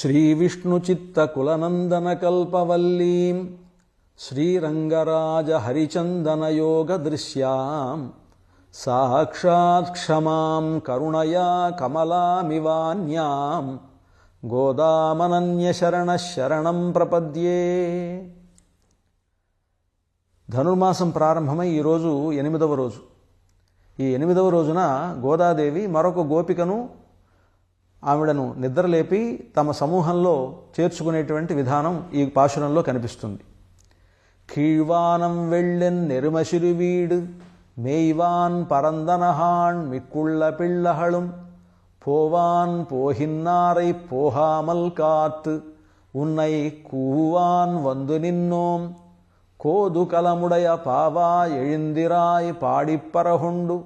श्रीविष्णुचित्तकुलनन्दनकल्पवल्लीं श्रीरङ्गराजहरिचन्दनयोगदृश्यां साक्षात् क्षमां करुणया कमलामिवान्यां गोदामनन्यशरणः शरणं प्रपद्ये। ధనుర్మాసం ప్రారంభమై ఈరోజు 8వ రోజు. ఈ 8వ రోజున గోదాదేవి మరొక గోపికను ఆవిడను నిద్రలేపి తమ సమూహంలో చేర్చుకునేటువంటి విధానం ఈ పాశురంలో కనిపిస్తుంది. కీழ்వానం వెళ్ళెన్ నెరుమశిరువీడు మేయ్వాన్ పరందనహాణ్ మిక్కుళ్ళ పిళ్ళహళుం పోవాన్ పోహిన్నారై పోహామల్ కాత్ ఉన్నై కూవాన్ వందు నిన్నోం கோது கலமுடைய பாவா எழுந்திராய் பாடிப்பரகுண்டு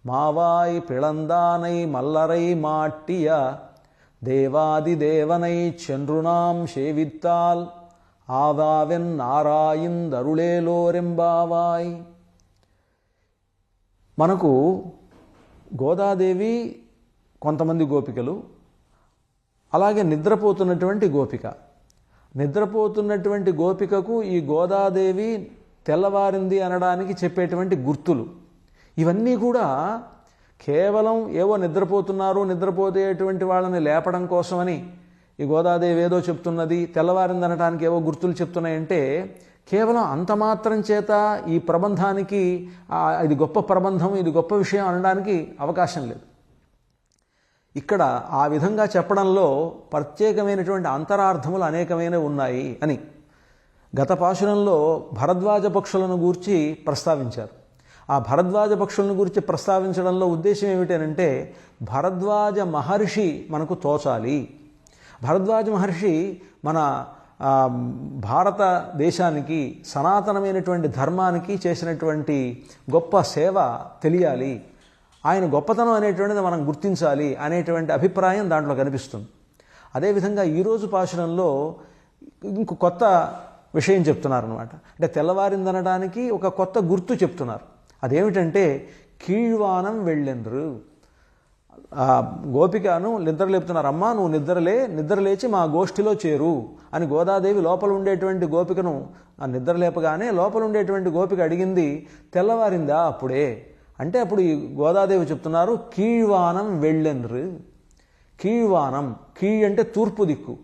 மாவாய் பிளந்தானை மல்லரை மாட்டிய தேவாதி தேவனை சென்று நாம் சேவித்தால் ஆவாவென் నారాయిందరుళేలోరెంబావాయ్. మనకు గోదాదేవి, కొంతమంది గోపికలు, అలాగే నిద్రపోతున్నటువంటి గోపిక. నిద్రపోతున్నటువంటి గోపికకు ఈ గోదాదేవి తెల్లవారింది అనడానికి చెప్పేటువంటి గుర్తులు ఇవన్నీ కూడా కేవలం ఏవో నిద్రపోతేటువంటి వాళ్ళని లేపడం కోసమని ఈ గోదాదేవి ఏదో చెప్తున్నది, తెల్లవారింది అనడానికి ఏవో గుర్తులు చెప్తున్నాయంటే కేవలం అంత మాత్రం చేత ఈ ప్రబంధానికి ఇది గొప్ప ప్రబంధం, ఇది గొప్ప విషయం అనడానికి అవకాశం లేదు. ఇక్కడ ఆ విధంగా చెప్పడంలో ప్రత్యేకమైనటువంటి అంతరార్థములు అనేకమైనవి ఉన్నాయి అని గత పాశురంలో భరద్వాజ పక్షులను గూర్చి ప్రస్తావించారు. ఆ భరద్వాజ పక్షులను గురించి ప్రస్తావించడంలో ఉద్దేశం ఏమిటంటే భరద్వాజ మహర్షి మనకు తోచాలి. భరద్వాజ మహర్షి మన భారతదేశానికి, సనాతనమైనటువంటి ధర్మానికి చేసినటువంటి గొప్ప సేవ తెలియాలి, ఆయన గొప్పతనం అనేటువంటిది మనం గుర్తించాలి అనేటువంటి అభిప్రాయం దాంట్లో కనిపిస్తుంది. అదేవిధంగా ఈరోజు పాశురంలో ఇంకో కొత్త విషయం చెప్తున్నారనమాట. అంటే తెల్లవారిందనడానికి ఒక కొత్త గుర్తు చెప్తున్నారు. అదేమిటంటే కీழ்వానం వెళ్ళెండ్రు. గోపికను నిద్రలేపుతున్నారు. అమ్మా నువ్వు నిద్రలేచి మా గోష్ఠిలో చేరు అని గోదాదేవి లోపల ఉండేటువంటి గోపికను నిద్రలేపగానే లోపల ఉండేటువంటి గోపిక అడిగింది, తెల్లవారిందా అప్పుడే అంటే అప్పుడు ఈ గోదాదేవి చెప్తున్నారు కీழ்వానం వెళ్ళెన్రు. కీழ்వానం, కీళ్ అంటే తూర్పు దిక్కు,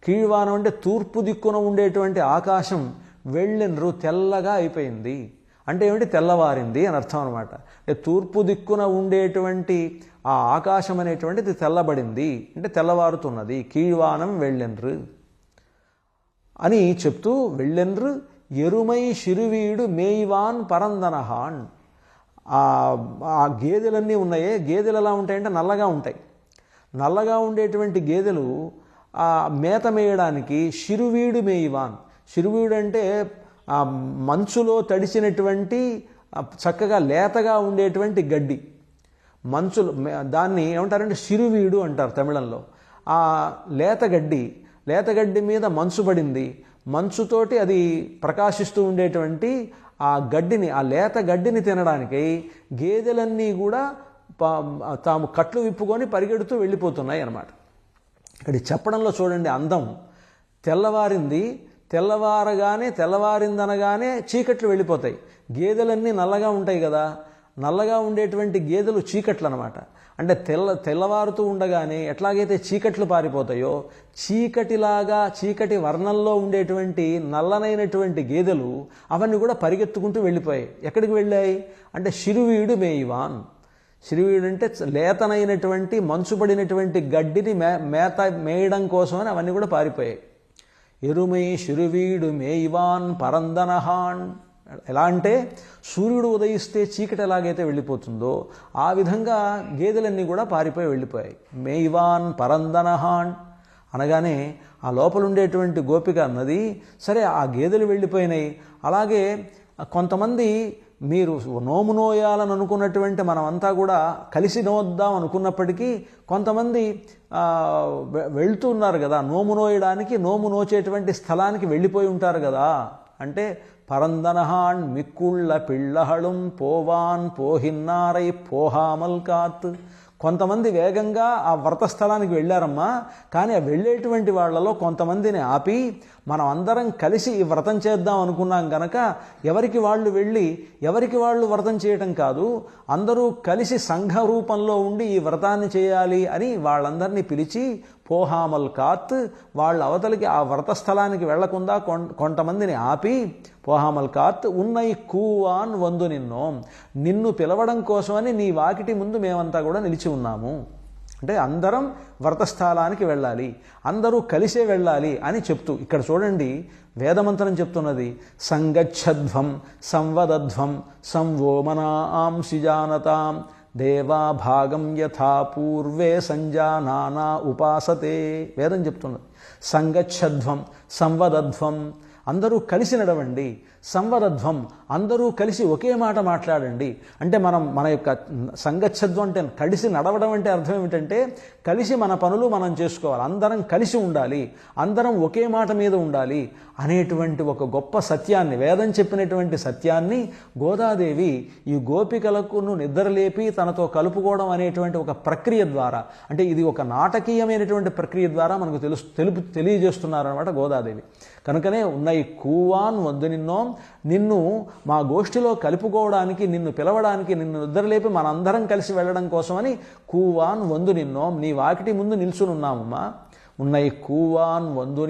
కీழ்వానం అంటే తూర్పు దిక్కున ఉండేటువంటి ఆకాశం వెళ్ళెన్రు తెల్లగా అయిపోయింది అంటే ఏమిటి, తెల్లవారింది అని అర్థం అనమాట. అంటే తూర్పు దిక్కున ఉండేటువంటి ఆ ఆకాశం అనేటువంటిది తెల్లబడింది అంటే తెల్లవారుతున్నది. కీழ்వానం వెళ్ళెన్రు అని చెప్తూ వెళ్ళెన్రు ఎరుమై శిరువీడు మేయ్వాన్ పరందనహాన్. ఆ గేదెలన్నీ ఉన్నాయే, గేదెలు ఎలా ఉంటాయంటే నల్లగా ఉంటాయి. నల్లగా ఉండేటువంటి గేదెలు ఆ మేత మేయడానికి శిరువీడు మేయివాన్. శిరువీడు అంటే ఆ మంచులో తడిసినటువంటి చక్కగా లేతగా ఉండేటువంటి గడ్డి, మంచులు, దాన్ని ఏమంటారంటే శిరువీడు అంటారు తమిళంలో. ఆ లేతగడ్డి మీద మంచు పడింది, మంచుతోటి అది ప్రకాశిస్తూ ఉండేటువంటి ఆ గడ్డిని, ఆ లేత గడ్డిని తినడానికి గేదెలన్నీ కూడా తాము కట్లు విప్పుకొని పరిగెడుతూ వెళ్ళిపోతున్నాయి అన్నమాట. ఇక్కడ చెప్పడంలో చూడండి అందం. తెల్లవారింది, తెల్లవారిందనగానే చీకట్లు వెళ్ళిపోతాయి. గేదెలన్నీ నల్లగా ఉంటాయి కదా, నల్లగా ఉండేటువంటి గేదెలు చీకట్లు అనమాట. అంటే తెల్లవారుతూ ఉండగానే ఎట్లాగైతే చీకట్లు పారిపోతాయో చీకటిలాగా చీకటి వర్ణంలో ఉండేటువంటి నల్లనైనటువంటి గేదెలు అవన్నీ కూడా పరిగెత్తుకుంటూ వెళ్ళిపోయాయి. ఎక్కడికి వెళ్ళాయి అంటే శిరువీడు మేయివాన్. శిరువీడు అంటే లేతనైనటువంటి మంచుపడినటువంటి గడ్డిని మేయడం కోసమని అవన్నీ కూడా పారిపోయాయి. ఎరుమై శిరువీడు మేయివాన్ పరందనహాన్. ఎలా అంటే సూర్యుడు ఉదయిస్తే చీకటి ఎలాగైతే వెళ్ళిపోతుందో ఆ విధంగా గేదెలన్నీ కూడా పారిపోయి వెళ్ళిపోయాయి. మేయ్వాన్ పరందనహాన్ అనగానే ఆ లోపల ఉండేటువంటి గోపిక అన్నది, సరే ఆ గేదెలు వెళ్ళిపోయినాయి, అలాగే కొంతమంది మీరు నోము నోయాలని అనుకున్నటువంటి మనమంతా కూడా కలిసి నోద్దాం అనుకున్నప్పటికీ కొంతమంది వెళ్తూ ఉన్నారు కదా, నోము నోయడానికి, నోము నోచేటువంటి స్థలానికి వెళ్ళిపోయి ఉంటారు కదా. అంటే పరందనహాన్ మిక్కుళ్ళ పిళ్ళహళుం పోవాన్ పోహిన్నారై పోహామల్ కాత్ కొంతమంది వేగంగా ఆ వ్రతస్థలానికి వెళ్ళారమ్మా, కానీ ఆ వెళ్ళేటువంటి వాళ్ళలో కొంతమందిని ఆపి మనం అందరం కలిసి ఈ వ్రతం చేద్దాం అనుకున్నాం గనక ఎవరికి వాళ్ళు వెళ్ళి ఎవరికి వాళ్ళు వ్రతం చేయటం కాదు, అందరూ కలిసి సంఘ రూపంలో ఉండి ఈ వ్రతాన్ని చేయాలి అని వాళ్ళందరినీ పిలిచి పోహామల్ కాత్, వాళ్ళ అవతలికి ఆ వ్రతస్థలానికి వెళ్లకుండా కొంతమందిని ఆపి పోహామల్ కాత్ ఉన్నై కూవాన్ వందు నిన్ను పిలవడం కోసమని నీ వాకిటి ముందు మేమంతా కూడా నిలిచి ఉన్నాము. అంటే అందరం వ్రతస్థలానికి వెళ్ళాలి, అందరూ కలిసే వెళ్ళాలి అని చెప్తూ ఇక్కడ చూడండి వేదమంత్రం చెప్తున్నది సంగచ్చధ్వం సంవదధ్వం సంవోమనాంసి జానతాం దేవా భాగం యథా పూర్వే సంజానానా ఉపాసతే. వేదం చెప్తున్నది సంగచ్చధ్వం సంవదధ్వం, అందరూ కలిసి నడవండి, సంవదధ్వం అందరూ కలిసి ఒకే మాట మాట్లాడండి. అంటే మన యొక్క సంగచ్చధ్వం అంటే కలిసి నడవడం అంటే అర్థం ఏమిటంటే కలిసి మన పనులు మనం చేసుకోవాలి, అందరం కలిసి ఉండాలి, అందరం ఒకే మాట మీద ఉండాలి అనేటువంటి ఒక గొప్ప సత్యాన్ని, వేదం చెప్పినటువంటి సత్యాన్ని గోదాదేవి ఈ గోపికలకు నిద్రలేపి తనతో కలుపుకోవడం అనేటువంటి ఒక ప్రక్రియ ద్వారా, అంటే ఇది ఒక నాటకీయమైనటువంటి ప్రక్రియ ద్వారా మనకు తెలియజేస్తున్నారన్నమాట గోదాదేవి. కనుకనే ఉన్నాయి కూవాన్ వద్దు నిన్ను మా గోష్ఠిలో కలుపుకోవడానికి, నిన్ను పిలవడానికి, నిన్ను నిద్రలేపి మనందరం కలిసి వెళ్ళడం కోసమని కూవాన్ వందు నీ వాకిటి ముందు నిల్చునున్నామమ్మా. ఉన్నాయి కూవాన్ వందు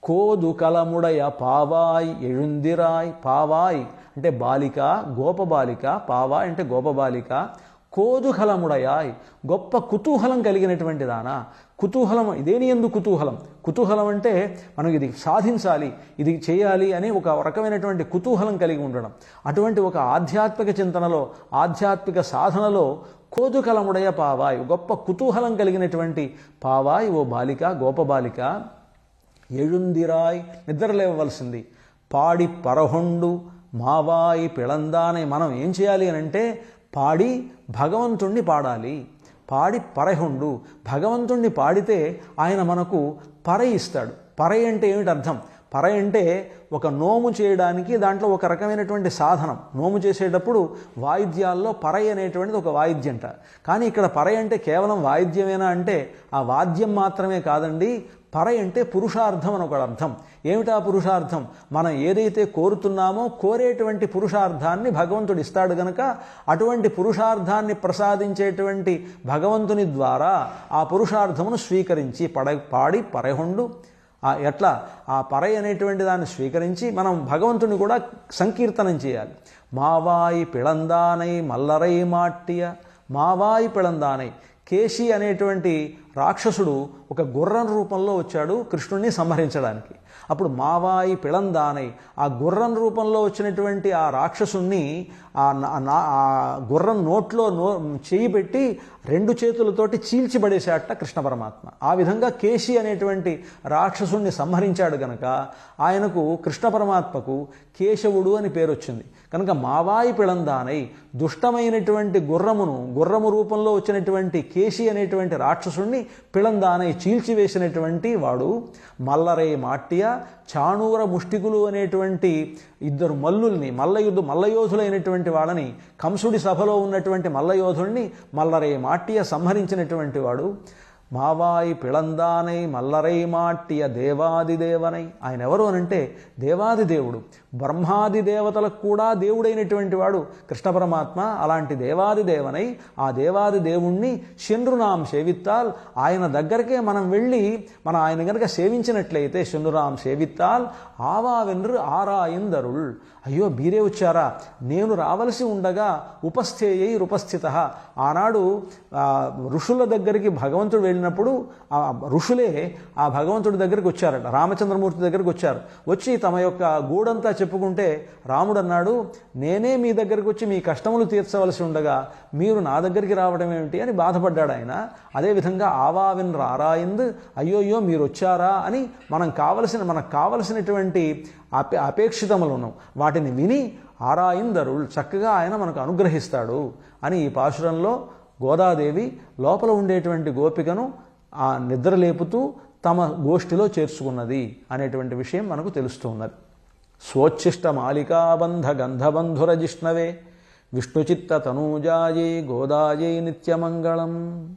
కోదు కలముడయ పావాయ్ ఎഴുందిరాయ్. పావాయ్ అంటే బాలిక, గోపబాలిక, పావాయ్ అంటే గోపబాలిక, కోదుకలముడయాయ్ గొప్ప కుతూహలం కలిగినటువంటి దానా. కుతూహలం ఇదేని ఎందు కుతూహలం, కుతూహలం అంటే మనం ఇది సాధించాలి, ఇది చేయాలి అని ఒక రకమైనటువంటి కుతూహలం కలిగి ఉండడం. అటువంటి ఒక ఆధ్యాత్మిక చింతనలో, ఆధ్యాత్మిక సాధనలో కోదుకలముడయ పావాయ్, గొప్ప కుతూహలం కలిగినటువంటి పావాయ్ ఓ బాలిక, గోపబాలిక, ఎഴുందిరాయ్ నిద్రలేవలసింది, పాడి పరహొండు మావాయి పిళందానే. మనం ఏం చేయాలి అని అంటే పాడి భగవంతుణ్ణి పాడాలి, పాడి పరహొండు, భగవంతుణ్ణి పాడితే ఆయన మనకు పరై ఇస్తాడు. పరై అంటే ఏమిటి అర్థం? పరై అంటే ఒక నోము చేయడానికి దాంట్లో ఒక రకమైనటువంటి సాధనం. నోము చేసేటప్పుడు వాయిద్యాల్లో పరై అనేటువంటిది ఒక వాయిద్యంట. కానీ ఇక్కడ పరై అంటే కేవలం వాయిద్యమేనా అంటే ఆ వాద్యం మాత్రమే కాదండి, పరై అంటే పురుషార్థం అని ఒక అర్థం. ఏమిటా పురుషార్థం? మనం ఏదైతే కోరుతున్నామో కోరేటువంటి పురుషార్థాన్ని భగవంతుడు ఇస్తాడు గనక అటువంటి పురుషార్థాన్ని ప్రసాదించేటువంటి భగవంతుని ద్వారా ఆ పురుషార్థమును స్వీకరించి పాడి పరహొండు. ఎట్లా ఆ పరై అనేటువంటి దాన్ని స్వీకరించి మనం భగవంతుని కూడా సంకీర్తనం చేయాలి. మావాయి పిళందానై మల్లరై మాట్టియ. మావాయి పిళందానై, కేశి అనేటువంటి రాక్షసుడు ఒక గుర్రం రూపంలో వచ్చాడు కృష్ణుణ్ణి సంహరించడానికి. అప్పుడు మావాయి పిళందానై, ఆ గుర్రం రూపంలో వచ్చినటువంటి ఆ రాక్షసుణ్ణి ఆ గుర్రం నోట్లో చేయి పెట్టి రెండు చేతులతోటి చీల్చిబడేశాట కృష్ణ పరమాత్మ. ఆ విధంగా కేశి అనేటువంటి రాక్షసుణ్ణి సంహరించాడు గనక ఆయనకు, కృష్ణ పరమాత్మకు కేశవుడు అని పేరు వచ్చింది. కనుక మావాయి పిళందానై, దుష్టమైనటువంటి గుర్రము రూపంలో వచ్చినటువంటి కేశి అనేటువంటి రాక్షసుణ్ణి పిళందానై చీల్చివేసినటువంటి వాడు. మల్లరై మాట్య, చాణూర ముష్టికులు అనేటువంటి ఇద్దరు మల్లుల్ని, మల్లయోధులైనటువంటి వాళ్ళని, కంసుడి సభలో ఉన్నటువంటి మల్లయోధుల్ని మల్లరై మాట్య సంహరించినటువంటి వాడు. మావాయి పిళందానై మల్లరై మాట్య దేవాదిదేవనై. ఆయన ఎవరు అనంటే దేవాది దేవుడు, బ్రహ్మాది దేవతలకు కూడా దేవుడైనటువంటి వాడు కృష్ణ పరమాత్మ. అలాంటి దేవాది దేవనై, ఆ దేవాది దేవుణ్ణి శండ్రునాం సేవిత్తాల్, ఆయన దగ్గరకే మనం వెళ్ళి ఆయన గనక సేవించినట్లయితే శండ్రునాం సేవిత్తాల్ ఆవావెన్రు ఆరాయిందరుల్. అయ్యో బీరే వచ్చారా, నేను రావలసి ఉండగా ఉపస్థేయై ఉపస్థిత. ఆనాడు ఋషుల దగ్గరికి భగవంతుడు వెళ్ళినప్పుడు ఆ ఋషులే ఆ భగవంతుడి దగ్గరికి వచ్చారట, రామచంద్రమూర్తి దగ్గరికి వచ్చారు. వచ్చి తమ యొక్క గూడంతా చెప్పుకుంటే రాముడు అన్నాడు, నేనే మీ దగ్గరికి వచ్చి మీ కష్టములు తీర్చవలసి ఉండగా మీరు నా దగ్గరికి రావడం ఏమిటి అని బాధపడ్డాడు ఆయన. అదేవిధంగా ఆవావిన్ రారాయింద్, అయ్యోయ్యో మీరు వచ్చారా అని మనకు కావలసినటువంటి అపేక్షితములను వాటిని విని ఆరాయిందరుల్, చక్కగా ఆయన మనకు అనుగ్రహిస్తాడు అని ఈ పాశురంలో గోదాదేవి లోపల ఉండేటువంటి గోపికను ఆ నిద్రలేపుతూ తమ గోష్ఠిలో చేర్చుకున్నది అనేటువంటి విషయం మనకు తెలుస్తూ ఉన్నది. స్వోచ్ఛిష్ట మాలికాబంధ గంధబంధుర జిష్ణవే విష్ణుచిత్త తనూజాయై గోదాయై నిత్యమంగళం.